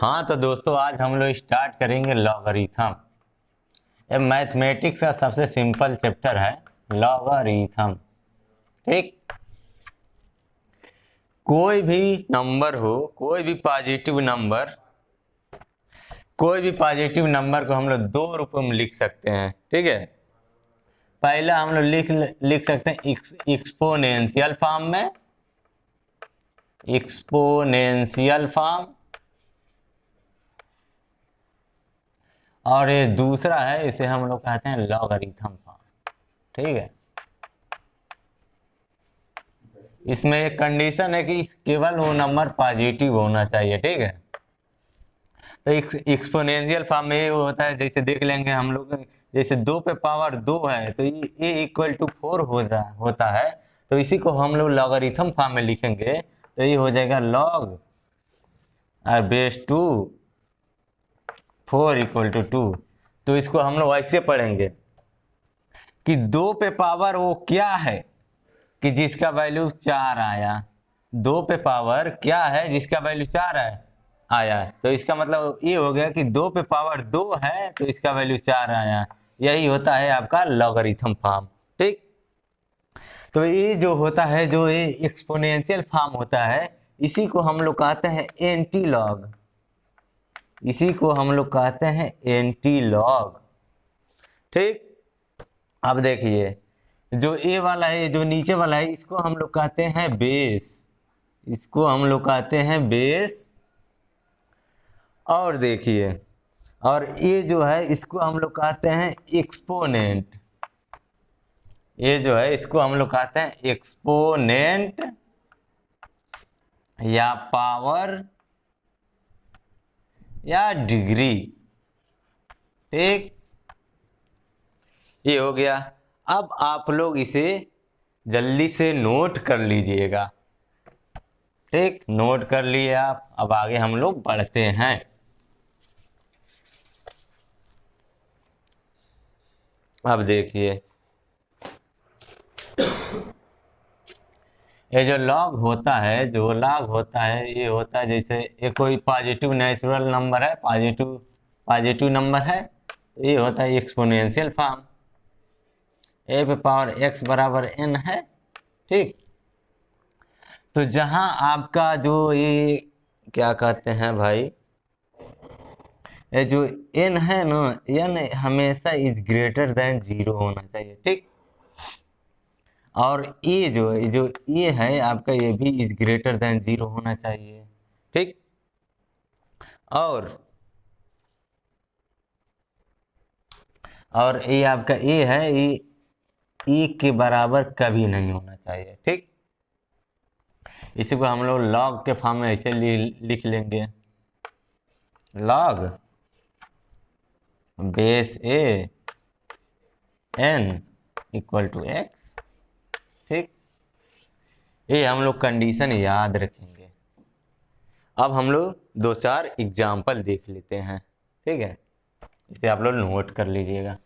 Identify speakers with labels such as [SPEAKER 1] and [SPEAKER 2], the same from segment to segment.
[SPEAKER 1] हाँ तो दोस्तों, आज हम लोग स्टार्ट करेंगे लॉगरिथम। ये मैथमेटिक्स का सबसे सिंपल चैप्टर है लॉगरिथम। ठीक, कोई भी नंबर हो, कोई भी पॉजिटिव नंबर को हम लोग दो रूप में लिख सकते हैं। ठीक है, पहला हम लोग लिख सकते हैं एक्सपोनेंशियल फॉर्म में, एक्सपोनेंशियल फॉर्म। और ये दूसरा है, इसे हम लोग कहते हैं लॉगरिथम फॉर्म। ठीक है, इसमें एक कंडीशन है कि केवल वो नंबर पॉजिटिव होना चाहिए। ठीक है, तो एक्सपोनेंशियल फॉर्म में ये होता है, जैसे देख लेंगे हम लोग, जैसे 2 पे पावर 2 है तो ये इक्वल टू 4 होता है। तो इसी को हम लोग लॉगरिथम फॉर्म में लिखेंगे तो ये हो जाएगा लॉग बेस 2 4 इक्वल टू 2। तो इसको हम लोग ऐसे पढ़ेंगे कि 2 पे पावर वो क्या है कि जिसका वैल्यू 4 आया। 2 पे पावर क्या है जिसका वैल्यू 4 आया। तो इसका मतलब ये हो गया कि 2 पे पावर 2 है तो इसका वैल्यू 4 आया। यही होता है आपका लॉगरिथम फॉर्म। ठीक, तो ये जो होता है, जो ये एक्सपोनेंशियल फॉर्म होता है, इसी को हम लोग कहते हैं एंटी लॉग। इसी को हम लोग कहते हैं एंटी लॉग। ठीक, अब देखिए, जो ए वाला है, जो नीचे वाला है, इसको हम लोग कहते हैं बेस। इसको हम लोग कहते हैं बेस। और देखिए, और ये जो है इसको हम लोग कहते हैं एक्सपोनेंट। ये जो है इसको हम लोग कहते हैं एक्सपोनेंट या पावर या डिग्री। ठीक, ये हो गया। अब आप लोग इसे जल्दी से नोट कर लीजिएगा। ठीक, नोट कर लिए आप। अब आगे हम लोग बढ़ते हैं। अब देखिए, ये जो लॉग होता है, ये होता है जैसे ये कोई पॉजिटिव नेचुरल नंबर है, पॉजिटिव नंबर है, तो ये होता है एक्सपोनेंशियल फॉर्म। ए पे पावर x बराबर n है। ठीक, तो जहां आपका जो ये क्या कहते हैं भाई, ये जो n है ना, n हमेशा इज ग्रेटर देन 0 होना चाहिए। ठीक, और ये है आपका, ये भी इज ग्रेटर देन 0 होना चाहिए। ठीक, और ये आपका ये है, ये के बराबर कभी नहीं होना चाहिए। ठीक, इसी को हम लोग लॉग के फॉर्म में ऐसे लिख लेंगे, log base a n equal to x. ठीक, ये हम लोग कंडीशन याद रखेंगे। अब हम लोग 2-4 एग्जाम्पल देख लेते हैं। ठीक है, इसे आप लोग नोट कर लीजिएगा।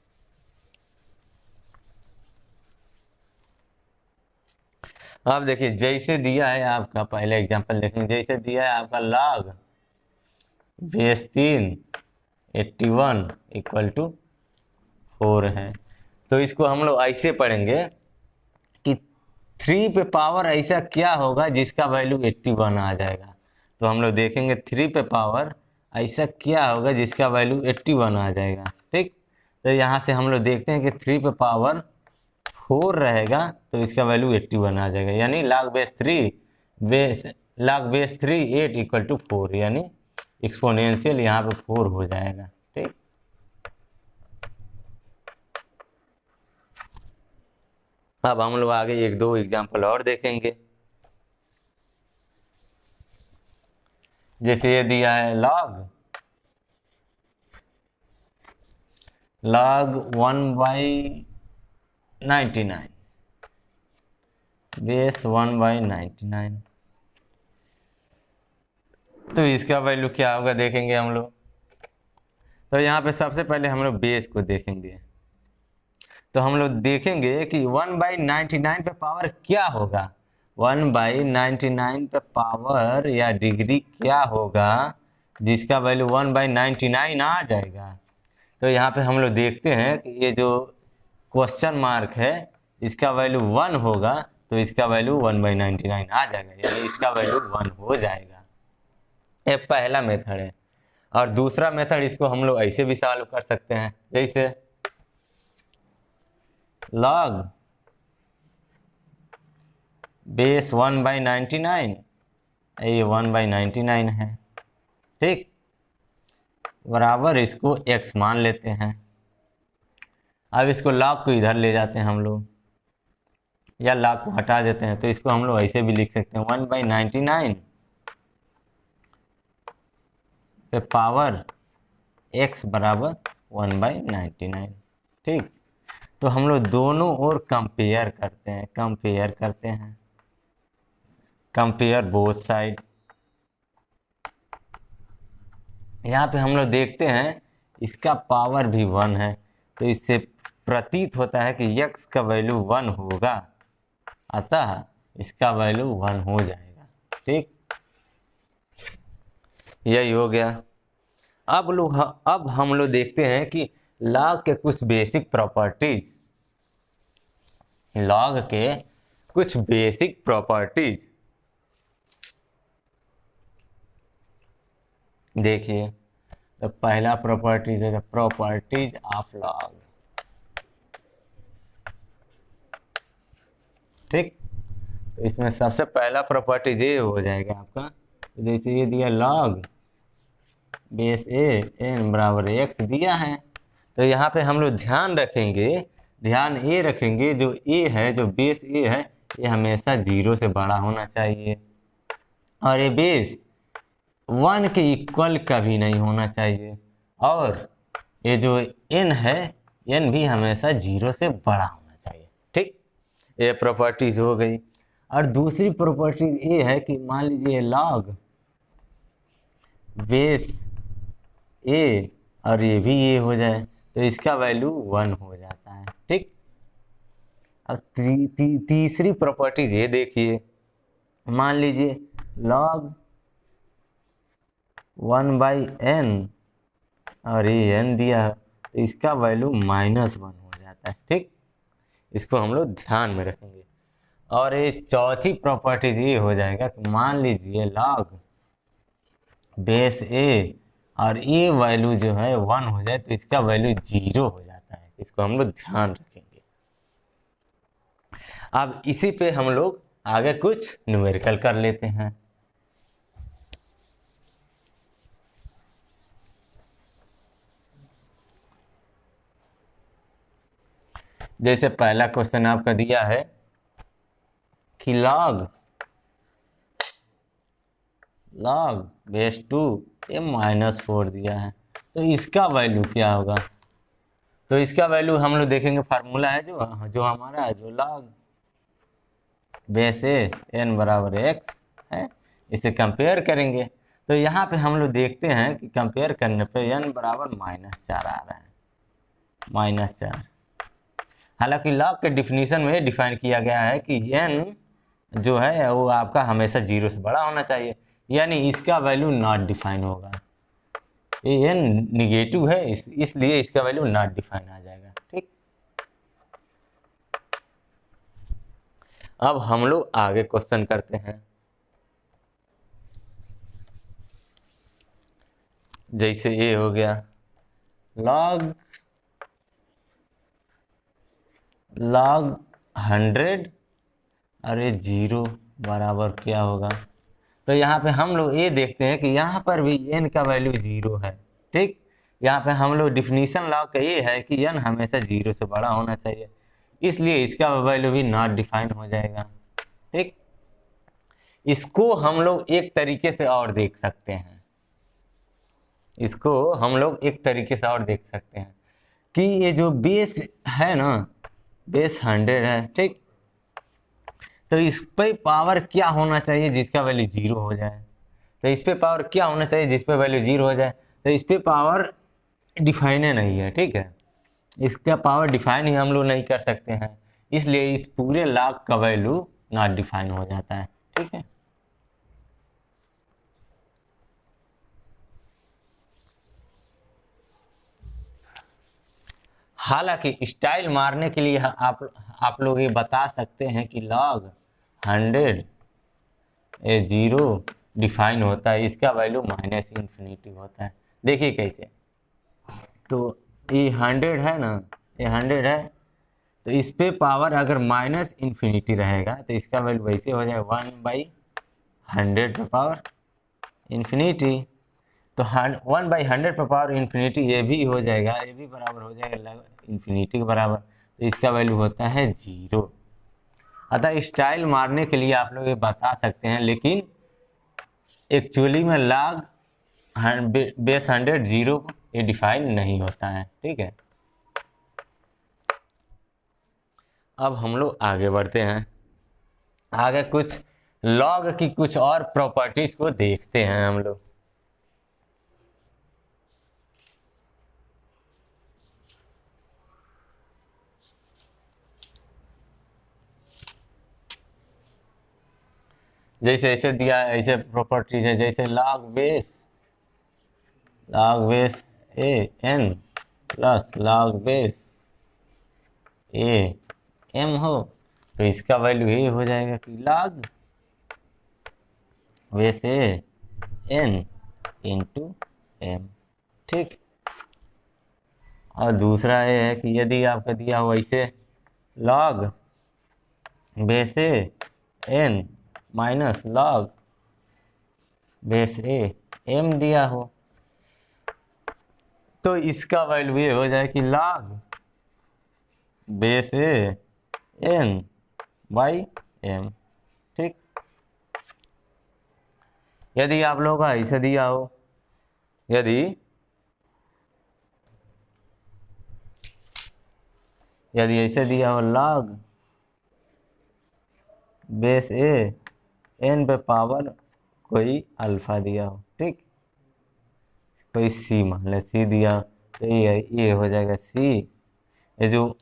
[SPEAKER 1] अब देखिए, जैसे दिया है आपका, पहले एग्जाम्पल देखेंगे। जैसे दिया है आपका लॉग बेस 3 81 इक्वल टू 4 है। तो इसको हम लोग ऐसे पढ़ेंगे कि 3 पे पावर ऐसा क्या होगा जिसका वैल्यू 81 आ जाएगा। तो हम लोग देखेंगे 3 पे पावर ऐसा क्या होगा जिसका वैल्यू 81 आ जाएगा। ठीक, तो यहाँ से हम लोग देखते हैं कि 3 पे पावर 4 रहेगा तो इसका वैल्यू 81 आ जाएगा। यानी log बेस 3 8 इक्वल टू 4, यानी एक्सपोनेंशियल यहाँ पे 4 हो जाएगा। ठीक, अब हम लोग आगे 1-2 एग्जाम्पल और देखेंगे। जैसे ये दिया है log 1/99 बेस 1/99। तो इसका वैल्यू क्या होगा देखेंगे हम लोग। तो यहाँ पे सबसे पहले हम लोग बेस को देखेंगे। तो हम लोग देखेंगे कि 1/99 पे पावर क्या होगा। 1/99 पे पावर या डिग्री क्या होगा जिसका वैल्यू 1/99 आ जाएगा। तो यहाँ पे हम लोग देखते हैं कि ये जो क्वेश्चन मार्क है इसका वैल्यू 1 होगा तो इसका वैल्यू 1/99 आ जाएगा, यानी इसका वैल्यू 1 हो जाएगा। ये पहला मेथड है। और दूसरा मेथड इसको हम लोग ऐसे भी सॉल्व कर सकते हैं, जैसे log बेस 1/99, ये 1/99 है, ठीक, बराबर इसको x मान लेते हैं। अब इसको log को इधर ले जाते हैं हम लोग, या log को हटा देते हैं, तो इसको हम लोग ऐसे भी लिख सकते हैं 1/99 पे पावर x बराबर 1/99, ठीक। तो हम लोग दोनों ओर कंपेयर करते हैं, कंपेयर बोथ साइड। यहाँ पे हम लोग देखते हैं इसका पावर भी 1 है, तो इससे प्रतीत होता है कि x का वैल्यू 1 होगा, अतः इसका वैल्यू 1 हो जाएगा, ठीक। यही हो गया। अब हम लोग देखते हैं कि लॉग के कुछ बेसिक प्रॉपर्टीज, लॉग के कुछ बेसिक प्रॉपर्टीज देखिए। तो पहला प्रॉपर्टीज है प्रॉपर्टीज ऑफ लॉग, ठीक। तो इसमें सबसे पहला प्रॉपर्टीज ये हो जाएगा आपका, जैसे ये दिया लॉग बेस ए एन बराबर x दिया है, तो यहाँ पे हम लोग ध्यान ये रखेंगे जो a है, जो बेस a है, ये हमेशा 0 से बड़ा होना चाहिए, और ये बेस 1 के इक्वल कभी नहीं होना चाहिए, और ये जो n है, n भी हमेशा 0 से बड़ा होना चाहिए, ठीक। ये प्रॉपर्टीज हो गई। और दूसरी प्रॉपर्टीज ये है कि मान लीजिए लॉग बेस ए और ये भी ये हो जाए, तो इसका वैल्यू 1 हो जाता है, ठीक। अब तीसरी प्रॉपर्टीज ये देखिए, मान लीजिए log 1/n और ये n दिया, तो इसका वैल्यू -1 हो जाता है, ठीक। इसको हम लोग ध्यान में रखेंगे। और ये चौथी प्रॉपर्टीज ये हो जाएगा कि मान लीजिए log बेस ए और ये वैल्यू जो है 1 हो जाए, तो इसका वैल्यू 0 हो जाता है, इसको हम लोग ध्यान रखेंगे। अब इसी पे हम लोग आगे कुछ न्यूमेरिकल कर लेते हैं। जैसे पहला क्वेश्चन आपका दिया है कि log बेस 2 ये -4 दिया है, तो इसका वैल्यू क्या होगा। तो इसका वैल्यू हम लोग देखेंगे, फार्मूला है जो हमारा है, जो log बेस ए n बराबर x है, इसे कंपेयर करेंगे। तो यहाँ पे हम लोग देखते हैं कि कंपेयर करने पे n बराबर -4 आ रहा है, -4। हालांकि log के डिफिनीशन में डिफाइन किया गया है कि n जो है वो आपका हमेशा 0 से बड़ा होना चाहिए, यानी इसका वैल्यू नॉट डिफाइन होगा। ये n निगेटिव है, इसलिए इसका वैल्यू नॉट डिफाइन आ जाएगा, ठीक। अब हम लोग आगे क्वेश्चन करते हैं। जैसे ये हो गया log 100 और ये 0 बराबर क्या होगा। तो यहाँ पे हम लोग ये देखते हैं कि यहाँ पर भी n का वैल्यू 0 है, ठीक। यहाँ पे हम लोग डिफिनीशन लॉग का ये है कि n हमेशा 0 से बड़ा होना चाहिए, इसलिए इसका वैल्यू भी नॉट डिफाइन हो जाएगा, ठीक। इसको हम लोग एक तरीके से और देख सकते हैं, कि ये जो बेस है ना, बेस 100 है, ठीक। तो इस पे पावर क्या होना चाहिए जिसका वैल्यू 0 हो जाए। तो इस पे पावर क्या होना चाहिए जिस पे वैल्यू 0 हो जाए। तो इस पे पावर डिफाइन नहीं है, ठीक है। इसका पावर डिफाइन ही हम लोग नहीं कर सकते हैं, इसलिए इस पूरे लॉग का वैल्यू नॉट डिफाइन हो जाता है, ठीक है। हालांकि स्टाइल मारने के लिए आप लोग ये बता सकते हैं कि log 100 ए 0 डिफाइन होता है, इसका वैल्यू -इन्फिनिटी होता है। देखिए कैसे, तो ये 100 है ना, ये 100 है, तो इस पे पावर अगर -इन्फिनिटी रहेगा तो इसका वैल्यू वैसे हो जाएगा 1/100 पे पावर इन्फिनिटी। तो 1/100 पे पावर इन्फिनिटी ये भी हो जाएगा, ये भी बराबर हो जाएगा इन्फिनिटी के बराबर, तो इसका वैल्यू होता है 0। अतः स्टाइल मारने के लिए आप लोग ये बता सकते हैं, लेकिन एक्चुअली में log बेस 100 0 ये डिफाइन नहीं होता है। ठीक है, अब हम लोग आगे बढ़ते हैं, आगे कुछ लॉग की कुछ और प्रॉपर्टीज को देखते हैं हम लोग। जैसे ऐसे दिया है, ऐसे प्रॉपर्टीज है, जैसे log base a n plus log base a m हो, तो इसका वैल्यू ये हो जाएगा कि log base a n into m. ठीक, और दूसरा ये है कि यदि आपका दिया हो ऐसे log base a n minus log base a m दिया हो, तो इसका वैल्यू ये हो जाए कि log base a n by m. ठीक, यदि आप लोगों का ऐसे दिया हो, यदि ऐसे दिया हो log बेस ए एन पे पावर कोई अल्फा दिया हो, ठीक, कोई सी मान ले, सी दिया, तो ये हो जाएगा सी, ये जो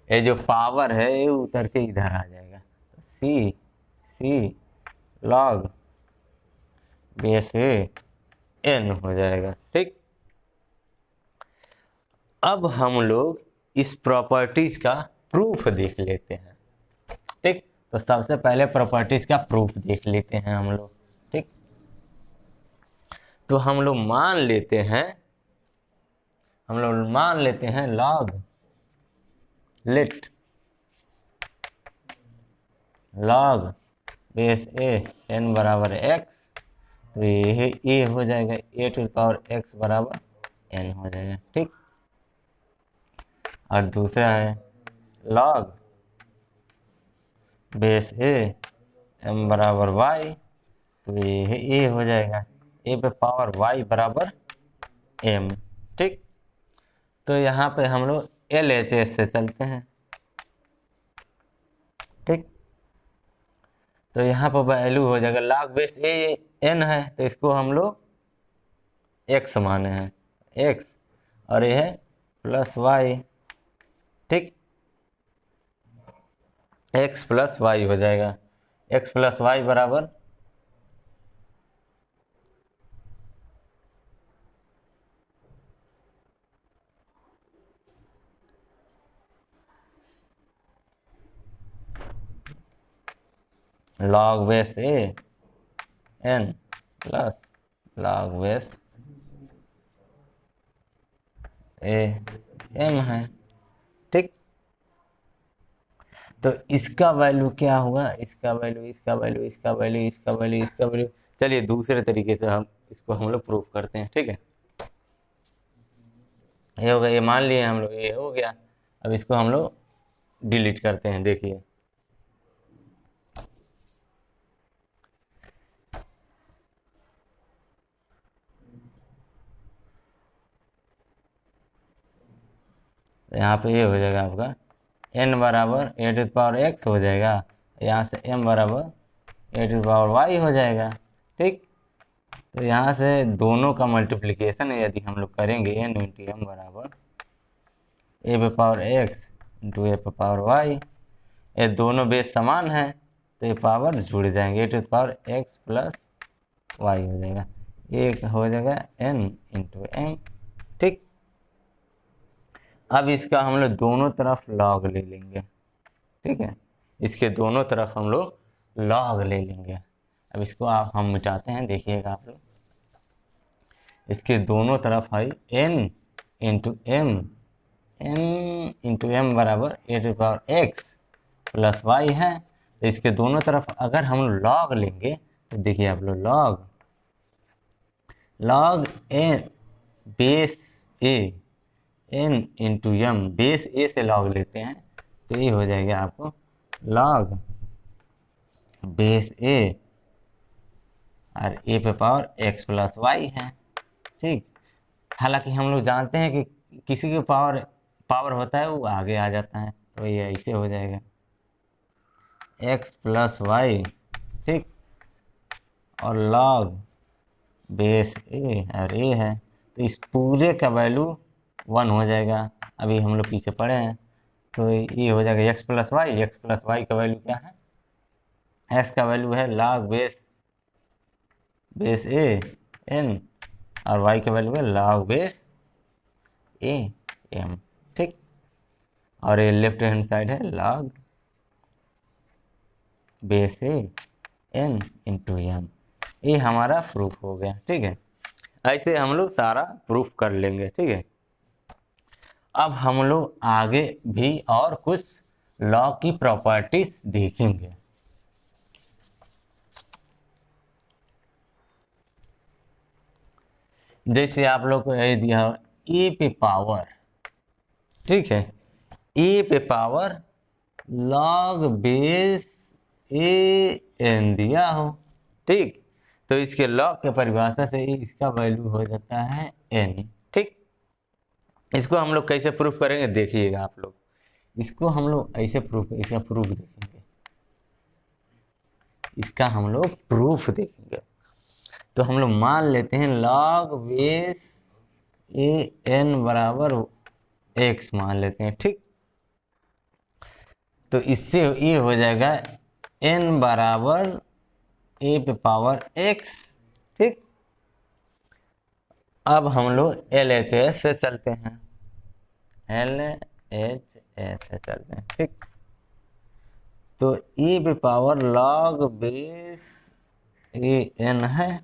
[SPEAKER 1] ये जो पावर है ये उतर के इधर आ जाएगा, तो सी log बेस ए एन हो जाएगा। ठीक, अब हम लोग इस प्रॉपर्टीज का प्रूफ देख लेते हैं। ठीक, तो सबसे पहले प्रॉपर्टीज का प्रूफ देख लेते हैं हम लोग। ठीक, तो हम लोग मान लेते हैं log बेस ए एन बराबर एक्स, तो ये हो जाएगा ए टू पावर एक्स बराबर एन हो जाएगा। ठीक, और दूसरा है log बेस ए एम बराबर वाई, तो ये हो जाएगा ए पे पावर वाई बराबर एम। ठीक, तो यहाँ पे हम लोग LHS से चलते हैं। ठीक, तो यहाँ पर वैल्यू हो जाएगा log बेस ए एन है, तो इसको हम लोग x माने हैं, x, और ये है प्लस वाई। ठीक, x प्लस वाई हो जाएगा, x प्लस वाई बराबर log base a n plus log base a m है। ठीक, तो इसका वैल्यू क्या होगा, इसका वैल्यू। चलिए दूसरे तरीके से हम इसको लोग प्रूफ करते हैं। ठीक है, ये हो गया, ये मान लिए हम लोग, ये हो गया। अब इसको हम लोग डिलीट करते हैं। देखिए, यहाँ पे ये हो जाएगा आपका n बराबर ए टू पावर एक्स हो जाएगा, यहाँ से m बराबर ए टू पावर वाई हो जाएगा। ठीक, तो यहाँ से दोनों का मल्टीप्लिकेशन यदि हम लोग करेंगे n इंटू एम बराबर ए पे पावर एक्स इंटू ए पे पावर वाई, ये दोनों बेस समान है तो ये पावर जुड़ जाएंगे, A to power X plus Y हो जाएगा। एक हो जाएगा n इंटू m। ठीक, अब इसका हम लोग दोनों तरफ लॉग ले लेंगे। ठीक है, इसके दोनों तरफ हम लोग लॉग ले लेंगे। अब इसको हम मिटाते हैं, देखिएगा आप लोग। इसके दोनों तरफ है n into m, n into m बराबर e⁻x प्लस y है। तो इसके दोनों तरफ अगर हम लॉग लेंगे तो देखिए आप लोग, log n base a n into m, base a से लॉग लेते हैं तो ये हो जाएगा आपको लॉग बेस a और a पे पावर x प्लस y है। ठीक, हालांकि हम लोग जानते हैं कि किसी के पावर होता है वो आगे आ जाता है, तो ये ऐसे हो जाएगा x प्लस वाई। ठीक, और लॉग बेस a और a है, तो इस पूरे का वैल्यू 1 हो जाएगा। अभी हम लोग पीछे पढ़े हैं, तो ये हो जाएगा x plus y. X plus y का वैल्यू क्या है? x का वैल्यू है लॉग बेस a n और y का वैल्यू है लॉग बेस a m। ठीक, और ये लेफ्ट हैंड साइड है log base a n into m। ये हमारा प्रूफ हो गया। ठीक है, ऐसे हम लोग सारा प्रूफ कर लेंगे। ठीक है, अब हम लोग आगे भी और कुछ लॉ की प्रॉपर्टीज देखेंगे। जैसे आप लोग को यह दिया ए पे पावर, ठीक है, ए पे power log base a N दिया हो। ठीक, तो इसके लॉग के परिभाषा से इसका वैल्यू हो जाता है एन। ठीक, इसको हम लोग कैसे प्रूफ करेंगे देखिएगा आप लोग। इसको हम लोग ऐसे इसका प्रूफ देखेंगे, इसका हम लोग प्रूफ देखेंगे। तो हम लोग मान लेते हैं लॉग बेस ए एन बराबर एक्स मान लेते हैं। ठीक, तो इससे ये हो जाएगा n बराबर a पे पावर x। ठीक, अब हम लोग LHS से चलते हैं, LHS से चलते हैं। ठीक, तो e पे power log base a N है,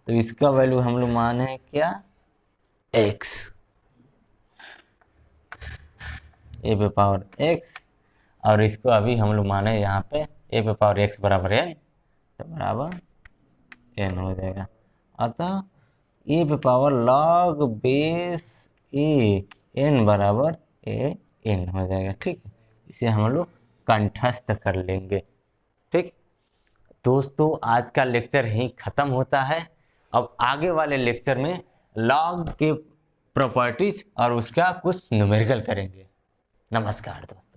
[SPEAKER 1] तो इसका वैल्यू हम लोग माने हैं क्या? x, ए पे पावर x, और इसको अभी हम लोग माने यहाँ पे ए पे पावर x बराबर n, तो बराबर n हो जाएगा। अतः ए पे power log base a n बराबर ए n हो जाएगा। ठीक, इसे हम लोग कंठस्थ कर लेंगे। ठीक दोस्तों, आज का लेक्चर यहीं ख़त्म होता है। अब आगे वाले लेक्चर में लॉग के प्रॉपर्टीज और उसका कुछ न्यूमेरिकल करेंगे। नमस्कार दोस्तों।